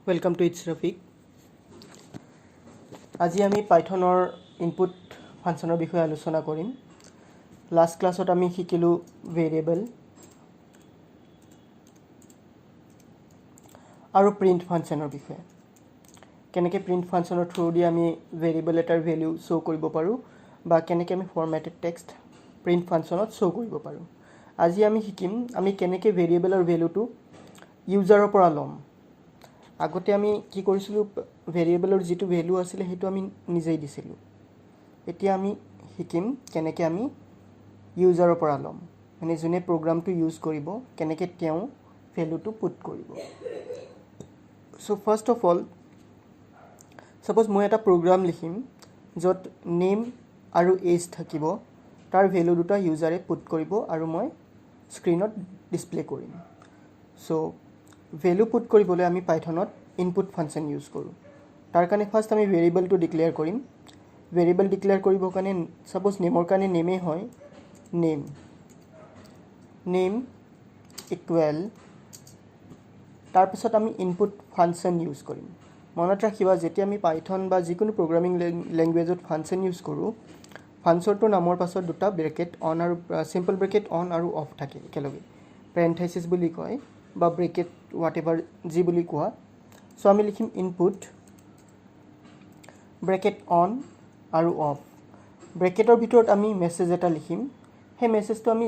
Welcome to It's Rafiq. আজি আমি পাইথনৰ ইনপুট ফাংচনৰ বিষয়ে আলোচনা কৰিম। লাষ্ট ক্লাছত আমি শিকিলো ভেৰিয়েবল আৰু প্ৰিন্ট ফাংচনৰ বিষয়ে। কেনেকৈ প্ৰিন্ট ফাংচনৰ থ্ৰুদি আমি ভেৰিয়েবল এটাৰ ভ্যালু শো কৰিব পাৰো বা কেনেকৈ আমি ফৰমেটেড টেক্সট প্ৰিন্ট ফাংচনত শো কৰিব পাৰো। আজি আমি শিকিম আমি কেনেকৈ ভেৰিয়েবলৰ ভ্যালুটো ইউজাৰৰ পৰা ল'ম। আগতে আমি কি কৰিছিলোঁ ভেৰিয়েবলৰ যেটো ভ্যালু আছিল হেতু আমি নিজেই দিছিলোঁ। এতিয়া আমি শিকিম কেনেকৈ আমি ইউজাৰৰ পৰা ল'ম, মানে যোনে প্ৰগ্ৰামটো ইউজ কৰিব কেনেকৈ তেওঁ ভ্যালুটো পুট কৰিব। So first of all suppose মই এটা প্ৰগ্ৰাম লিখিম য'ত নেম আৰু এজ থাকিব, তাৰ ভ্যালু দুটা ইউজাৰে পুট কৰিব আৰু মই স্ক্ৰিনত ডিসপ্লে কৰিম। সো ভ্যালু পুট কৰিবলৈ আমি পাইথনত ইনপুট ফাংচন ইউজ কৰোঁ। তাৰ কাৰণে ফাৰ্স্ট আমি ভেৰিয়েবলটো ডিক্লেয়াৰ কৰিম। ভেৰিয়েবল ডিক্লেয়াৰ কৰিবৰ কাৰণে সাপোজ নেমৰ কাৰণে নেমেই হয়, নেম ইকুৱেল, তাৰপিছত আমি ইনপুট ফাংচন ইউজ কৰিম। মনত ৰাখিবা যেতিয়া আমি পাইথন বা যিকোনো প্ৰগ্ৰামিং লেংগুৱেজত ফাংচন ইউজ কৰোঁ, ফাংচনটোৰ নামৰ পাছত দুটা ব্ৰেকেট অন আৰু সিম্পল ব্ৰেকেট অন আৰু অফ থাকে একেলগে, পেৰেণ্থেছিছ বুলি কয় বা ব্ৰেকেট হোৱাটএভাৰ যি বুলি কোৱা। সো আমি লিখিম ইনপুট ব্ৰেকেট অন আৰু অফ। ব্ৰেকেটৰ ভিতৰত আমি মেছেজ এটা লিখিম। সেই মেছেজটো আমি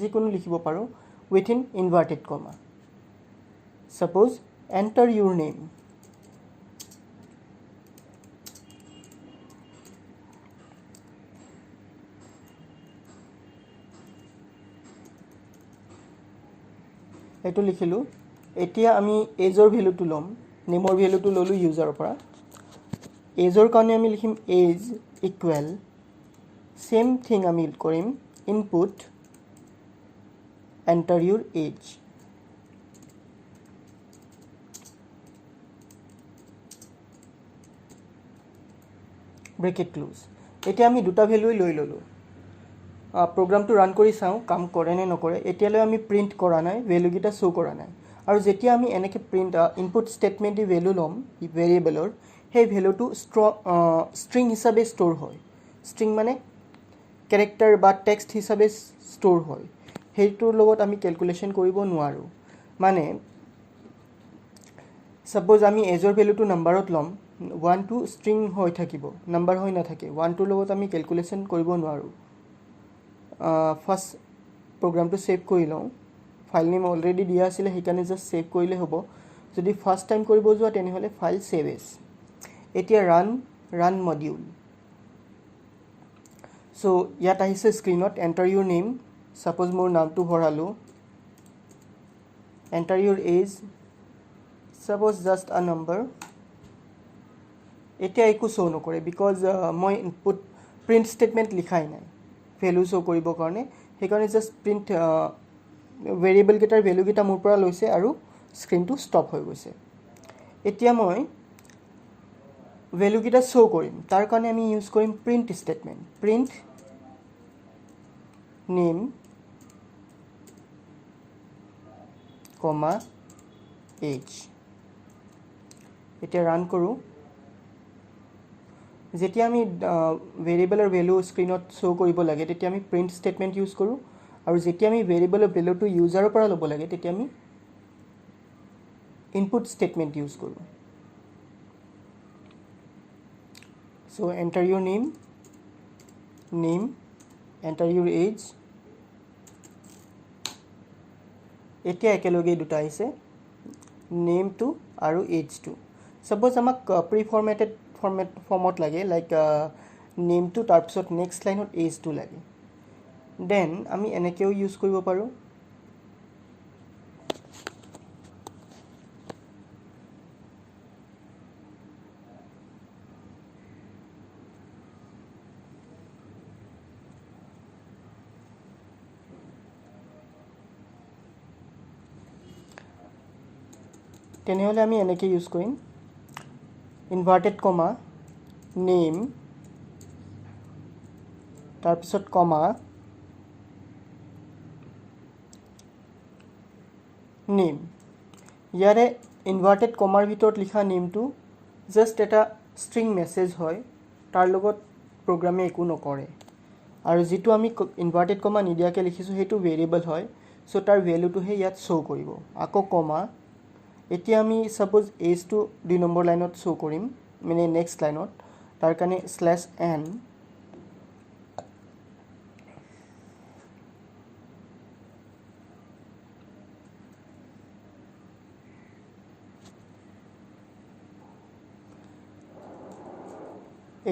যিকোনো লিখিব পাৰোঁ উইথিন ইনভাৰ্টেড কমা। সাপোজ এণ্টাৰ ইউৰ নেম। এইটো লিখিলোঁ। এতিয়া আমি এজৰ ভ্যালুটো ল'ম, নেমৰ ভ্যালুটো ল'লোঁ ইউজাৰৰ পৰা। এজৰ কাৰণে আমি লিখিম এজ ইকুৱেল, সেম থিং আমি কৰিম ইনপুট এণ্টাৰ ইউৰ এজ। Bracket close. এতিয়া আমি দুটা ভ্যালুই লৈ ল'লোঁ। প্ৰগ্ৰামটো ৰান কৰি চাওঁ কাম কৰে নে নকৰে। এতিয়ালৈ আমি প্ৰিন্ট কৰা নাই, ভ্যালুকেইটা শো কৰা নাই। আৰু যেতিয়া আমি এনেকৈ print input statement the value ল'ম ভেৰিয়েবলৰ, সেই ভ্যালুটো ষ্ট্ৰিং হিচাপে ষ্ট'ৰ হয়। ষ্ট্ৰিং মানে কেৰেক্টাৰ বা টেক্সট হিচাপে ষ্ট'ৰ হয়। সেইটোৰ লগত আমি কেলকুলেশ্যন কৰিব নোৱাৰোঁ। মানে সাপোজ আমি এজৰ ভ্যালুটো নাম্বাৰত ল'ম, 1 to ষ্ট্ৰিং হৈ থাকিব, নাম্বাৰ হৈ নাথাকে। 1টোৰ লগত আমি কেলকুলেশ্যন কৰিব নোৱাৰোঁ। ফাৰ্স্ট প্ৰগ্ৰামটো সেভ কৰি লওঁ। ফাইল নেম অলৰেডি দিয়া আছিলে সেইকাৰণে জাষ্ট সেভ কৰিলে হ'ব। যদি ফাৰ্স্ট টাইম কৰিব যোৱা তেনেহ'লে ফাইল সেভ এজ। এতিয়া ৰান মডিউল। সো ইয়াত আহিছে স্ক্ৰিনত এণ্টাৰ ইউৰ নেম। সাপোজ মোৰ নামটো ভৰালোঁ। এণ্টাৰ ইউৰ এজ, সাপোজ জাষ্ট আ নাম্বাৰ। এতিয়া একো শো নকৰে বিকজ মই ইনপুট প্ৰিন্ট ষ্টেটমেণ্ট লিখাই নাই ভ্যালু শো কৰিবৰ কাৰণে। সেইকাৰণে জাষ্ট প্ৰিন্ট ভেৰিয়েবল কেইটাৰ ভ্যালুকেইটা মোৰ পৰা লৈছে আৰু স্ক্ৰিনটো ষ্টপ হৈ গৈছে। এতিয়া মই ভ্যালুকেইটা শো কৰিম, তাৰ কাৰণে আমি ইউজ কৰিম প্ৰিন্ট ষ্টেটমেণ্ট। প্ৰিন্ট নেম কমা এজ। এতিয়া ৰান কৰোঁ। যেতিয়া আমি ভেৰিয়েবলৰ ভ্যালু স্ক্ৰিনত শো কৰিব লাগে তেতিয়া আমি প্ৰিন্ট ষ্টেটমেণ্ট ইউজ কৰোঁ, আৰু যেতিয়া আমি ভেৰিয়েবলৰ ভ্যালুটো ইউজাৰৰ পৰা ল'ব লাগে তেতিয়া আমি ইনপুট ষ্টেটমেণ্ট ইউজ কৰোঁ। সো এণ্টাৰ ইউৰ নেম, এণ্টাৰ ইউৰ এজ। এতিয়া একেলগে দুটা আহিছে, নেমটো আৰু এজটো। সাপোজ আমাক প্ৰি ফৰ্মেটেড ফৰ্মত লাগে, লাইক নেমটো তাৰপিছত নেক্সট লাইনত এজটো লাগে, দেন আমি এনেকৈও ইউজ কৰিব পাৰোঁ। তেনেহ'লে আমি এনেকৈ ইউজ কৰিম ইনভাৰ্টেড কমা নেম, তাৰপিছত কমা নেম। ইয়াৰে ইনভাৰ্টেড কমাৰ ভিতৰত লিখা নেমটো জাষ্ট এটা ষ্ট্ৰিং মেছেজ হয়, তাৰ লগত প্ৰগ্ৰামে একো নকৰে। আৰু যিটো আমি ইনভাৰ্টেড কমা নিদিয়াকৈ লিখিছোঁ সেইটো ভেৰিয়েবল হয়, চ' তাৰ ভেলুটোহে ইয়াত শ্ব' কৰিব। আকৌ কমা, এতিয়া আমি ছাপ'জ এজটো 2 নম্বৰ লাইনত শ্ব' কৰিম, মানে নেক্সট লাইনত, তাৰ কাৰণে /n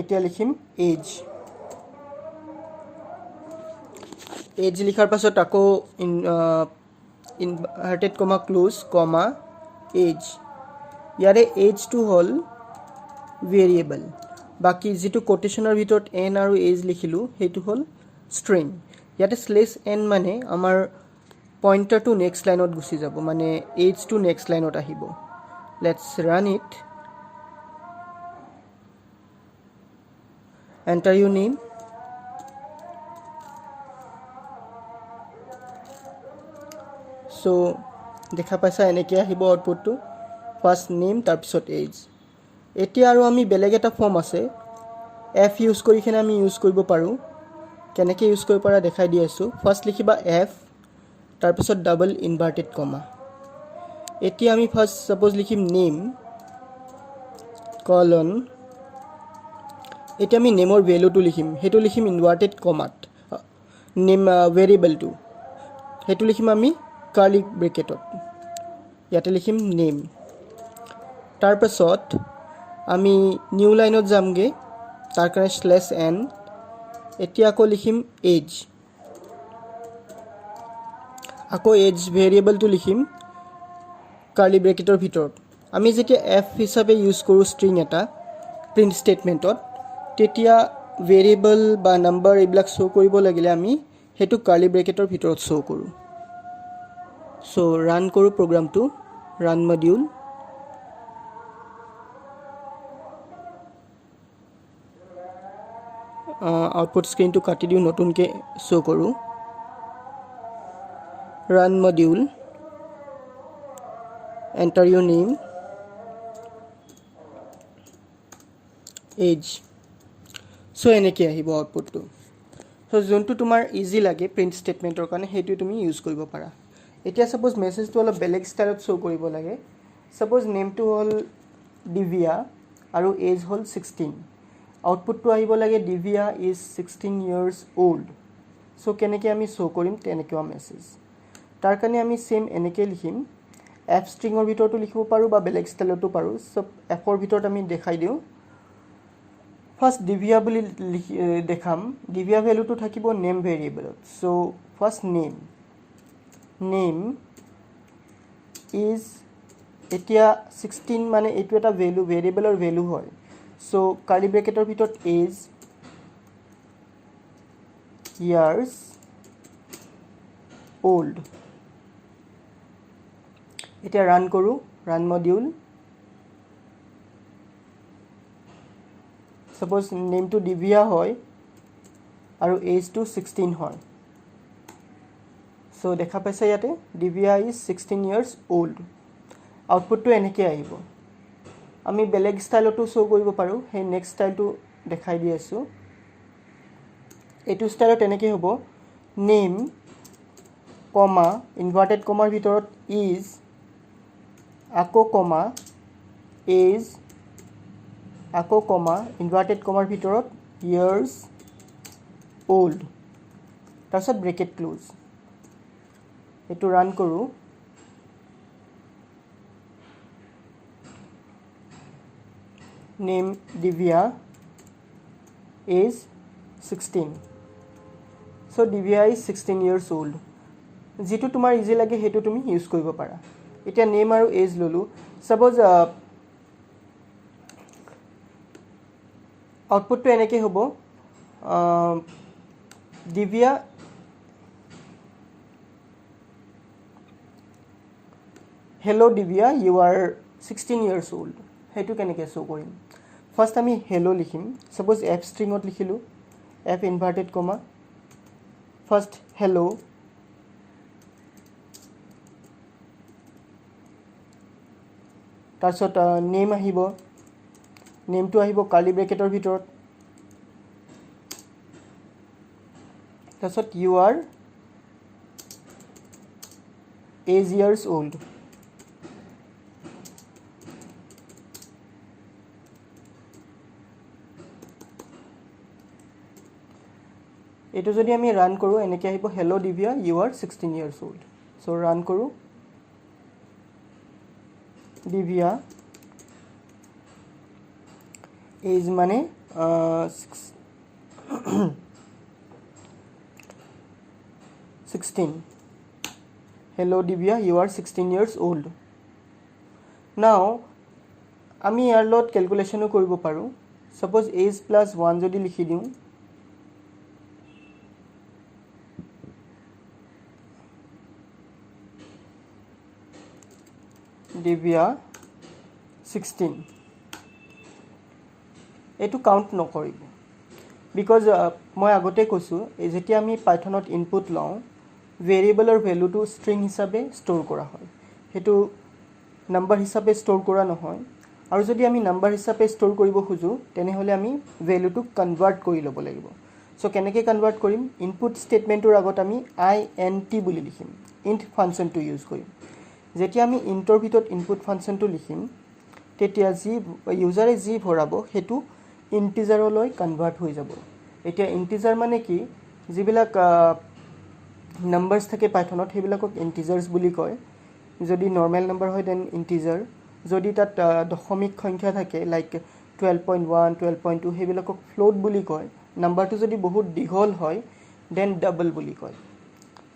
এতিয়া লিখিম এজ। এজ লিখাৰ পাছত আকৌ inverted comma close comma age. ইয়াৰে এজটো হ'ল ভেৰিয়েবল, বাকী যিটো কোটেশ্যনৰ ভিতৰত এন আৰু এজ লিখিলোঁ সেইটো হ'ল ষ্ট্ৰিং। ইয়াতে /n মানে আমাৰ পইণ্টাৰটো নেক্সট লাইনত গুচি যাব, মানে এজটো নেক্সট লাইনত আহিব। Let's run it. Enter your name. So দেখা পাইছা এনেকৈ আহিব আউটপুটটো, ফাৰ্ষ্ট নেম তাৰপিছত এজ। এতিয়া আৰু আমি বেলেগ এটা ফৰ্ম আছে, এফ ইউজ কৰি কিনে আমি ইউজ কৰিব পাৰোঁ। কেনেকৈ ইউজ কৰিব পাৰা দেখাই দি আছোঁ। ফাৰ্ষ্ট লিখিবা এফ, তাৰপিছত ডাবল ইনভাৰ্টেড কমা। এতিয়া আমি ফাৰ্ষ্ট ছাপ'জ লিখিম নেম কলন। এতিয়া আমি নেমৰ ভেলুটো লিখিম, সেইটো লিখিম ইনভাৰ্টেড কমাত। নেম ভেৰিয়েবলটো সেইটো লিখিম আমি কাৰ্লি ব্ৰেকেটত, ইয়াতে লিখিম নেম। তাৰপাছত আমি নিউ লাইনত যামগৈ, তাৰ কাৰণে /n। এতিয়া আকৌ লিখিম এজ, আকৌ এজ ভেৰিয়েবলটো লিখিম কাৰ্লি ব্ৰেকেটৰ ভিতৰত। আমি যেতিয়া এফ হিচাপে ইউজ কৰোঁ ষ্ট্ৰিং এটা প্ৰিণ্ট ষ্টেটমেণ্টত, তেতিয়া ভেৰিয়েবল বা নাম্বাৰ এইবিলাক শ্ব' কৰিব লাগিলে আমি সেইটো কাৰ্লি ব্ৰেকেটৰ ভিতৰত শ্ব' কৰোঁ। চ' ৰান কৰোঁ প্ৰগ্ৰামটো, ৰান মডিউল। আউটপুট স্ক্ৰীনটো কাটি দিওঁ, নতুনকৈ শ্ব' কৰোঁ। ৰান মডিউল, এণ্টাৰ ইউৰ নেম, এজ। চ' এনেকৈ আহিব আউটপুটটো। চ' যোনটো তোমাৰ ইজি লাগে প্ৰিণ্ট ষ্টেটমেণ্টৰ কাৰণে সেইটো তুমি ইউজ কৰিব পাৰা। এতিয়া ছাপ'জ মেছেজটো অলপ বেলেগ ষ্টাইলত শ্ব' কৰিব লাগে। ছাপ'জ নেমটো হ'ল দিব্যা আৰু এজ হ'ল 16। আউটপুটটো আহিব লাগে দিব্যা ইজ 16 years old। চ' কেনেকৈ আমি শ্ব' কৰিম তেনেকুৱা মেছেজ। তাৰ কাৰণে আমি ছেম এনেকৈ লিখিম, এফ ষ্ট্ৰিঙৰ ভিতৰতো লিখিব পাৰোঁ বা বেলেগ ষ্টাইলতো পাৰোঁ। চব এফৰ ভিতৰত আমি দেখাই দিওঁ। ফাৰ্ষ্ট দিব্যা বুলি দেখাম, দিব্যা ভেলুটো থাকিব নেম ভেৰিয়েবলত। চ' ফাৰ্ষ্ট নেম ইজ, এতিয়া 16 মানে এইটো এটা ভেলু, ভেৰিয়েবলৰ ভেলু হয়। চ' কাৰ্লি ব্ৰেকেটৰ ভিতৰত এজ ইয়াৰ্ছ অল্ড। এতিয়া ৰান কৰোঁ, ৰান মডিউল। ছাপ'জ নেমটো দিব্যা হয় আৰু এজটো 16 হয়। চ' দেখা পাইছে ইয়াতে দিব্যা ইজ 16 years old। আউটপুটটো এনেকৈ আহিব। আমি বেলেগ ষ্টাইলতো শ্ব' কৰিব পাৰোঁ, সেই নেক্সট ষ্টাইলটো দেখাই দি আছোঁ। এইটো ষ্টাইলত এনেকৈ হ'ব, নেম কমা ইনভাৰ্টেড কমাৰ ভিতৰত ইজ, আকৌ কমা এজ, আকৌ কমা ইনভাৰ্টেড কমাৰ ভিতৰত ইয়াৰ্ছ অল্ড, তাৰপিছত ব্ৰেকেট ক্লোজ। এইটো ৰান কৰোঁ। Name Divya age 16। So' Divya is 16 years old। যিটো তোমাৰ ইজি লাগে সেইটো তুমি ইউজ কৰিব পাৰা। এতিয়া নেম আৰু এজ ল'লোঁ। ছাপ'জ আউটপুটটো এনেকৈ হ'ব, Divya hello' Divya you are 16 years old। সেইটো কেনেকৈ শ্ব' কৰিম? ফাৰ্ষ্ট আমি হেল্ল' লিখিম। ছাপ'জ এফ ষ্ট্ৰিঙত লিখিলোঁ, f inverted comma, first hello', তাৰপিছত নেম আহিব নেমটো আহিব কাৰ্লি ব্ৰেকেটৰ ভিতৰত তাৰপিছত you are age years old এটো যদি আমি ৰান কৰো এনেকে আহিব hello divya you are 16 years old so run কৰো divya age মানে 16 hello divya you are 16 years old now আমি ইয়াৰ লগত ক্যালকুলেশনও কৰিব পাৰো suppose age plus 1 যদি লিখি দিও divya 16 এটো কাউন্ট নকৰিব because মই আগতে কৈছো যেতিয়া আমি পাইথনত ইনপুট লওঁ ভেৰিয়েবলৰ ভ্যালুটো স্ট্ৰিং হিচাপে ষ্টৰ কৰা হয় হেতু নাম্বাৰ হিচাপে ষ্টৰ কৰা নহয় আৰু যদি আমি নাম্বাৰ হিচাপে ষ্টৰ কৰিব খুজো তেনে হলে আমি ভ্যালুটো কনভাৰ্ট কৰি লব লাগিব সো কেনেকে কনভাৰ্ট কৰিম ইনপুট স্টেটমেন্টৰ আগত আমি int বুলি লিখিম int ফাংচনটো ইউজ কৰিম যেতিয়া আমি ইন্টৰ ভিতৰত ইনপুট ফাংচনটো লিখিম তেতিয়া যি ইউজাৰে যি ভৰাব হেতু ইন্টিজাৰলৈ কনভাৰ্ট হৈ যাব এতিয়া ইন্টিজাৰ মানে কি যিবিলাক numbers থাকে পাইথনত হেবিলাকক ইন্টিজাৰ্স বুলি কয় যদি নৰমাল নাম্বাৰ হয় দেন ইন্টিজাৰ যদি তাত দশমিক সংখ্যা থাকে লাইক 12.1 12.2 হেবিলাকক ফ্লোট বুলি কয় নাম্বাৰটো যদি বহুত দীঘল হয় দেন ডাবল বুলি কয়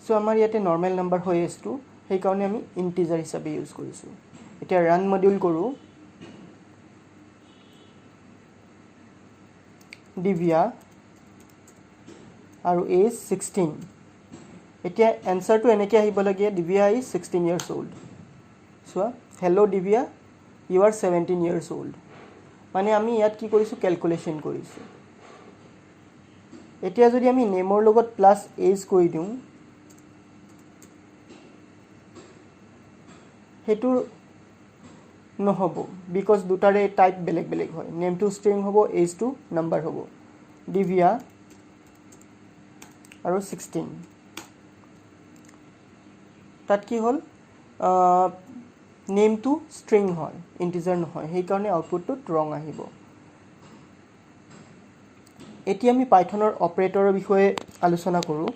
সো আমাৰ ইয়াতে নৰমাল নাম্বাৰ হয় s2 সেই কাৰণে আমি ইন্টিজাৰ হিচাপে ইউজ কৰিছো এতিয়া ৰান মডিউল কৰো divya আৰু age 16 এতিয়া আনসাৰটো এনেকৈ আহিব লাগে divya is 16 years old so hello divya you are 17 years old মানে আমি ইয়াত কি কৰিছো ক্যালকুলেশন কৰিছো এতিয়া যদি আমি নেমৰ লগত প্লাস age কৰি দিও হেতু নহব because দুটাৰে টাইপ বেলেগ বেলেগ হয় নেম টু স্ট্ৰিং হ'ব age টু নাম্বাৰ হ'ব divya আৰু 16 তাত কি হল নেম টু স্ট্ৰিং হয় ইন্টিজাৰ নহয় সেই কাৰণে আউটপুটটো ৰং আহিব এতিয়া আমি পাইথনৰ অপাৰেটৰৰ বিষয়ে আলোচনা কৰো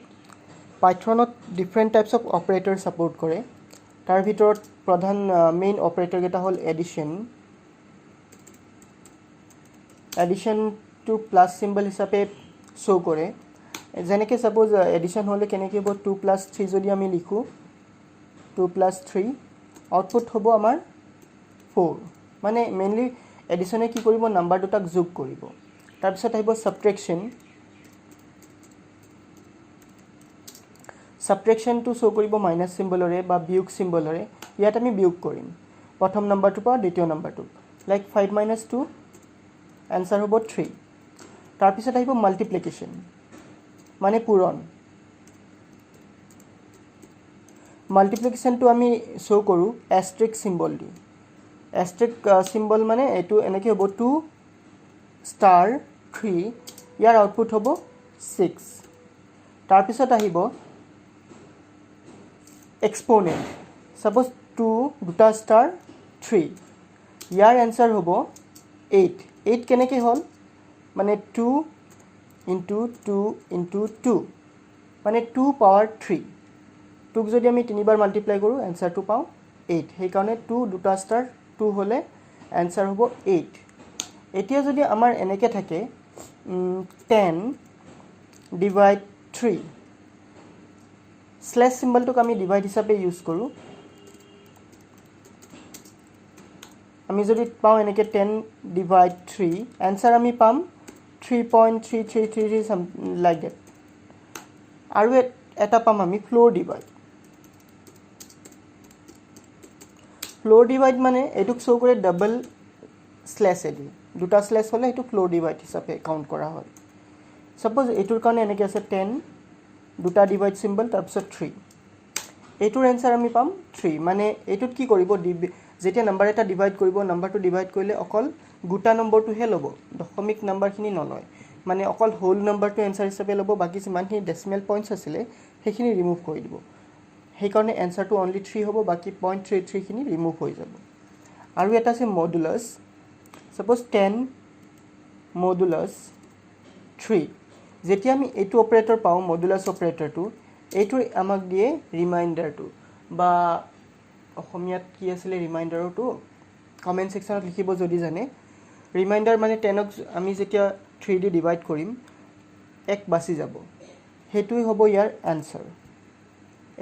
পাইথনত different types of operator support কৰে তাৰ ভিতৰত প্ৰধান মেইন অপাৰেটৰ কেটা হল এডিশন টু প্লাস সিম্বল হিচাপে শো কৰে যেনেকৈ সাপোজ এডিশন হলে কেনেকৈ হ'ব 2 + 3 যদি আমি লিখো 2 + 3 আউটপুট হ'ব আমাৰ 4 মানে মেইনলি এডিশনে কি কৰিব নাম্বাৰ দুটাক যোগ কৰিব তাৰ পিছত আহিব সাবট্ৰেকশন টু শো কৰিব মাইনাস সিম্বলৰে বা বিয়োগ সিম্বলৰে ইয়াত আমি বিয়োগ কৰিম প্ৰথম নাম্বাৰটো পৰা দ্বিতীয় নাম্বাৰটো লাইক 5 - 2 आंसर হ'ব 3 তাৰ পিছত আহিব মাল্টিপ্লিকেশন মানে পূৰণ মাল্টিপ্লিকেশন টু আমি শো কৰো এস্টেৰিস্ক সিম্বল দি এস্টেৰিস্ক সিম্বল মানে এটো এনেকৈ হ'ব 2 * 3 ইয়াৰ আউটপুট হ'ব 6 তাৰ পিছত আহিব এক্সপোনেন্ট সাপোজ 2 দুটা ষ্টাৰ 3 ইয়াৰ आंसर হ'ব 8 8 কেনেকৈ হল মানে 2 * 2 * 2 মানে 2 পাৱাৰ 3 টুক যদি আমি তিনিবাৰ মাল্টিপ্লাই কৰো आंसरটো পাও 8 সেই কাৰণে 2 দুটা ষ্টাৰ 2 হলে आंसर হ'ব 8 এতিয়া যদি আমাৰ এনেকৈ থাকে 10 / 3 স্ল্যাশ সিম্বলটো আমি ডিভাইড হিচাপে ইউজ কৰো আমি যদি পাও এনেকৈ 10 / 3 आंसर আমি পাম 3.333 লাইক দ্যাট আৰু এটা পাম আমি ফ্লোৰ ডিভাইড মানে এটুক শো কৰে ডাবল স্ল্যাশ এডি দুটা স্ল্যাশ হলে এটু ফ্লোৰ ডিভাইড হিচাপে কাউন্ট কৰা হয় সাপোজ এটুৰ কাৰণে এনেকৈ আছে 10 দুটা ডিভাইড সিম্বল তাৰ পিছত 3 এটুৰ आंसर আমি পাম 3 মানে এটুত কি কৰিব যেতিয়া নাম্বাৰ এটা ডিভাইড কৰিব নাম্বাৰটো ডিভাইড কৰিলে অকল গোটা নম্বৰটোহে ল'ব দশমিক নাম্বাৰখিনি নলয় মানে অকল হোল নাম্বাৰটো এনসাৰ হিচাপে ল'ব বাকি যিমানখিনি ডেচিমেল পইণ্টছ আছিলে সেইখিনি ৰিমুভ কৰি দিব সেইকাৰণে এনসাৰটো অনলি 3 হ'ব বাকি 0.33 খিনি ৰিমুভ হৈ যাব আৰু এটা আছে মডুলাছ সাপোজ 10 মডুলাছ 3 যেতিয়া আমি এইটো অপাৰেটৰ পাওঁ মডুলাছ অপাৰেটৰটো এইটো আমাক দিয়ে ৰিমাইন্ডাৰটো বা অসমীয়াত কি আছিল ৰিমাইন্ডাৰটো কমেন্ট সেকশনত লিখিব যদি জানে ৰিমাইন্ডাৰ মানে 10ক আমি যেতিয়া 3 দি ডিভাইড কৰিম 1 বাছি যাব হেতুই হ'ব ইয়াৰ আনসাৰ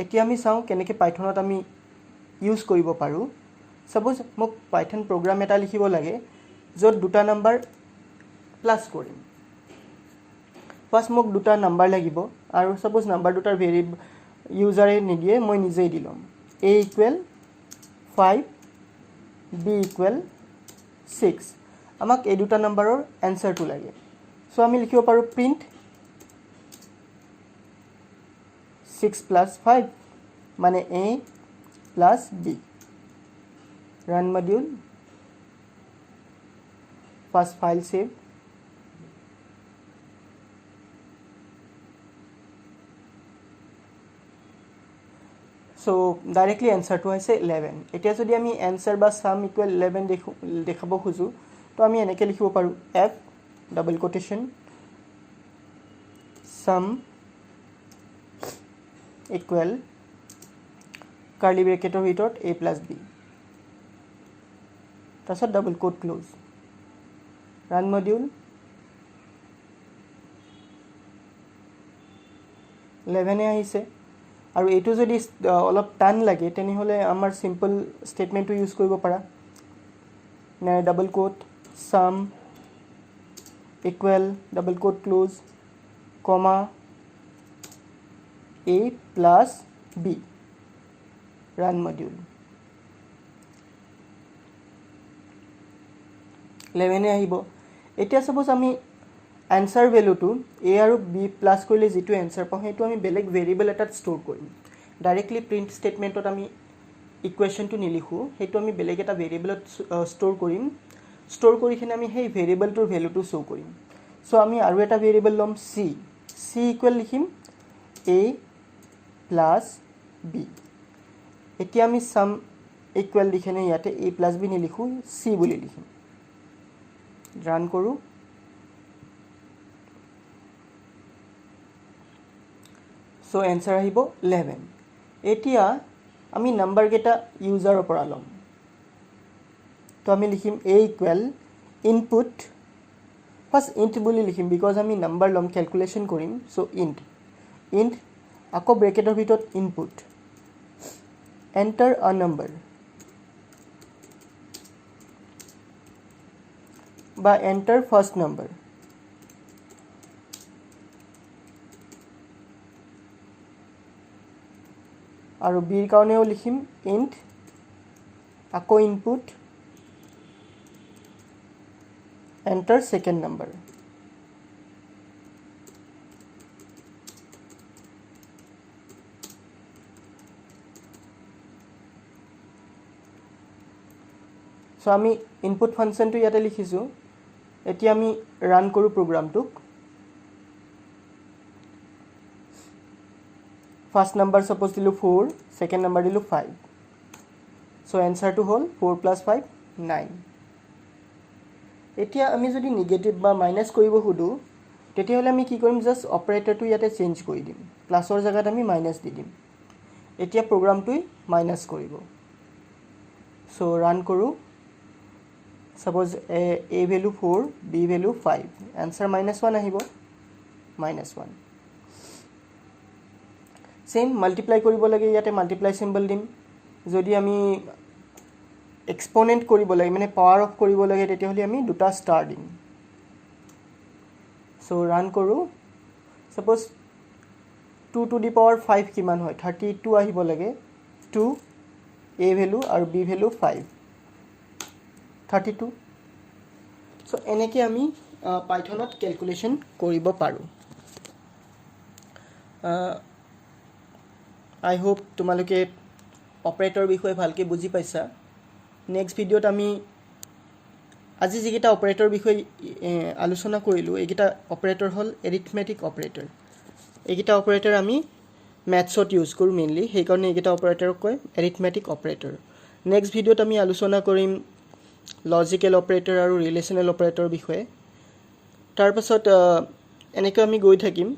এতিয়া আমি চাও কেনেকৈ পাইথনত আমি ইউজ কৰিব পাৰো সাপোজ মোক পাইথন প্ৰগ্ৰাম এটা লিখিব লাগে যত দুটা নাম্বাৰ প্লাস কৰিম ফাৰ্স্ট মোক দুটা নাম্বাৰ লাগিব আৰু সাপোজ নাম্বাৰ দুটাৰ ভেৰিয়েবল ইউজাৰে নিদিয়ে মই নিজেই দিলম a = 5 b = 6 আমাক এই দুটা নাম্বাৰৰ আনসাৰটো লাগে সো আমি লিখিব পাৰো প্ৰিন্ট 6 + 5 মানে a + b run module first file save so directly answer to আছে 11 এতিয়া যদি আমি answer বা sum equal 11 দেখাব খুজো তো আমি এনেকৈ লিখিব পাৰো f double quotation sum equal curly bracketৰ ভিতৰত a + b তাৰছত double quote close run module 11 আহিছে আৰু এটো যদি অলপ টান লাগে তেনি হলে আমাৰ সিম্পল স্টেটমেন্টটো ইউজ কৰিব পাৰা না double quote sum equal double quote close comma a + b run module 11 আহিব এতিয়া সাপোজ আমি answer value to a আৰু b প্লাস কৰিলে যেটো answer পাওঁ হেতু আমি বেলেগ ভেৰিয়েবল এটাত ষ্টৰ কৰিম ডাইৰেক্টলি প্ৰিন্ট স্টেটমেন্টত আমি ইকুৱেচনটো নিলিখো হেতু আমি বেলেগ এটা ভেৰিয়েবলত ষ্টৰ কৰিম ষ্টৰ কৰি কিনে আমি সেই ভেৰিয়েবলটোৰ ভ্যালুটো শো কৰিম সো আমি আৰু এটা ভেৰিয়েবল লম c c ইকুৱেল লিখিম a + b এতিয়া আমি sum ইকুৱেল লিখনে ইয়াতে a + b নিলিখো c বুলি লিখিম ৰান কৰো সো answer আহিব 11 এতিয়া আমি নাম্বাৰ গেটা ইউজাৰৰ পৰা লম তো আমি লিখিম a = input ফাৰ্স্ট int বুলি লিখিম বিকজ আমি নাম্বাৰ লম ক্যালকুলেশন কৰিম সো int আকৌ ব্ৰেকেটৰ ভিতৰত input enter a number বা enter first number আৰু b কাৰণেও লিখিম int আকৌ input enter second number so আমি ইনপুট ফাংশনটো ইয়াতে লিখিছো এতিয়া আমি রান কৰো প্ৰগ্ৰামটোক ফার্স্ট নাম্বার সাপোজ দিলু 4 সেকেন্ড নাম্বার দিলু 5 সো आंसर টু হল 4 + 5 9 এতিয়া আমি যদি নেগেটিভ বা মাইনাস কৰিব খুদু তেতিয়া হলে আমি কি কৰিম জাস্ট অপাৰেটৰটো ইয়াতে চেঞ্জ কৰি দিম প্লাসৰ জায়গাত আমি মাইনাস দি দিম এতিয়া প্ৰগ্ৰামটো মাইনাস কৰিব সো ৰান কৰো Suppose a value 4 b value 5 answer -1 আহিব -1 same multiply কৰিব লাগে ইয়াতে multiply symbol দিম যদি আমি exponent কৰিব লাগে মানে power of কৰিব লাগে তেতিয়া হলি আমি দুটা star দিম so run কৰো suppose 2 to the power 5 কিমান হয় 32 আহিব লাগে 2 a value আৰু b value 5 32 so এনেকে আমি পাইথনত ক্যালকুলেশন কৰিব পাৰো I hope তোমালোকে অপাৰেটৰ বিষয়ে ভালকে বুজি পাইছা নেক্সট ভিডিঅ'ত আমি আজি যিকেইটা অপাৰেটৰ বিষয়ে আলোচনা কৰিলোঁ এইকেইটা অপাৰেটৰ হ'ল এৰিথমেটিক অপাৰেটৰ এইকেইটা অপাৰেটৰ আমি মেথছত ইউজ কৰোঁ মেইনলি সেইকাৰণে এইকেইটা অপাৰেটৰক কয় এৰিথমেটিক অপাৰেটৰ নেক্সট ভিডিঅ'ত আমি আলোচনা কৰিম লজিকেল অপাৰেটৰ আৰু ৰিলেশ্যনেল অপাৰেটৰ বিষয়ে তাৰপাছত এনেকৈ আমি গৈ থাকিম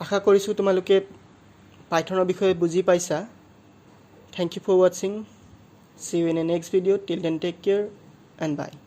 আশা কৰিছোঁ তোমালোকে পাইথনৰ বিষয়ে বুজি পাইছা Thank you for watching. See you in the next video. Till then, take care and bye.